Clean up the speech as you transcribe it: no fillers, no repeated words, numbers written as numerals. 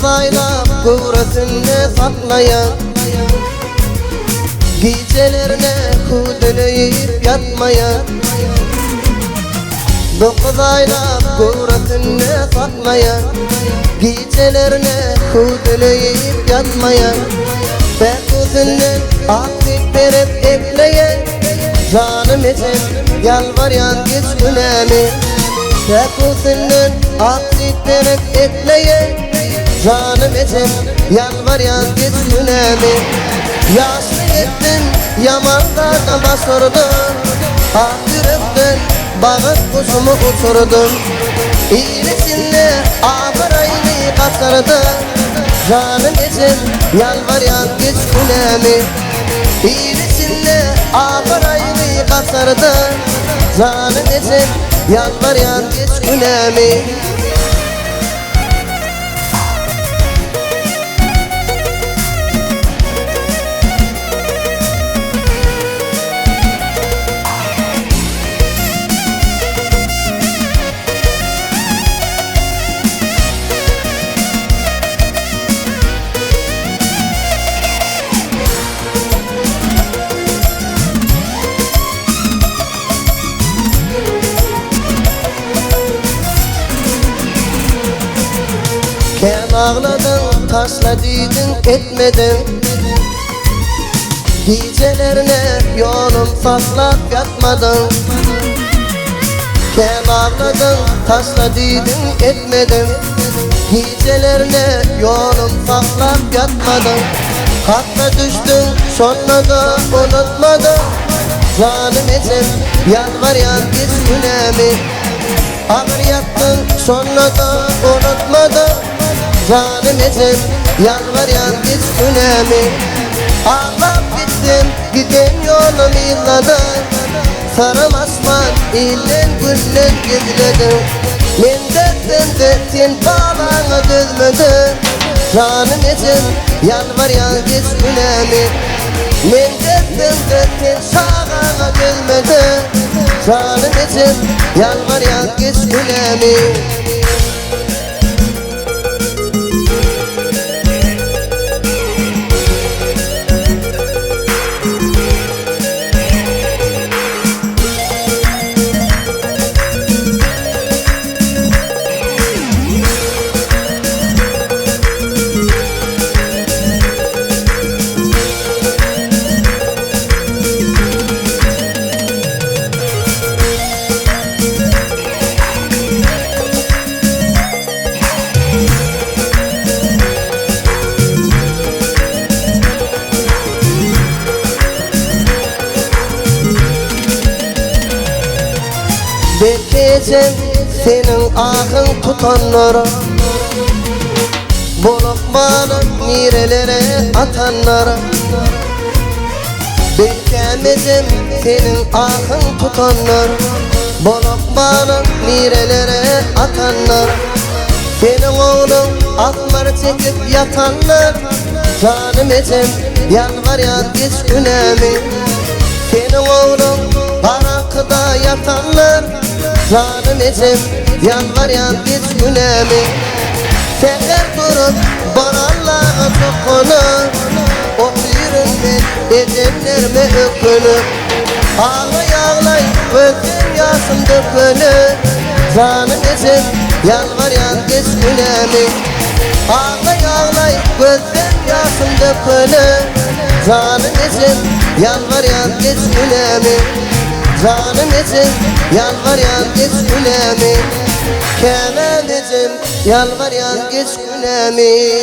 Dokuz aylap kuvretini saklayan, gecelerine kudüleyip yatmayan, dokuz aylap kuvretini saklayan, gecelerine kudüleyip yatmayan, Bekuzunun aktif verip ekleyen, canım için yalvaryan güç günemi. Bekuzunun aktif verip ekleyen, canım için yalvaryan güç günemi. Yaşlı ettin, yamanlardan basırdın, ahürüktün, bağır kuşumu uçurdun. İyilesinle ağırayını kaçırdın, canım için yalvaryan güç günemi. İyilesinle ağırayını kaçırdın, canım için yalvaryan güç günemi. Ken ağladın, taşladıydın, etmedin. Gecelerine yolum saklap yatmadın. Ken ağladın, taşladıydın, etmedin. Gecelerine yolum saklap yatmadın. Hatta düştün, sonra da unutmadın. Canım için yalvaryan güç günemi. Ağır yattın, sonra da unutmadın. Canım için yalvaryan güç günemi. Ağlap gittin, giden yolum yılladın. Sarım asman ilin güllün gizledin. Men dertin bağlanı düzmedin. Canım için yalvaryan güç günemi. Men dertin şağana düzmedin. Canım için yalvaryan güç günemi. Bekleyeceğim senin ahın tutanlara, bulukmalı nirelere atanlara. Beklemeyeceğim senin ahın tutanlara, bulukmalı nirelere atanlara. Senin oğlun aklar çekip yatanlar, canım için yalvaryan güç günemi. Senin oğlun barakıda yatanlar, canım için yalvaryan güç günemi. Seher durup banallağı çokunu, okuyurun ben edenlerime ökünü. Ağlay ağlay gözüm yaşım dökünü, canım için yalvaryan güç günemi. Ağlay ağlay gözüm yaşım dökünü, canım için yalvaryan güç günemi. Canım için yalvaryan güç günemi. Kenan için yalvaryan güç günemi.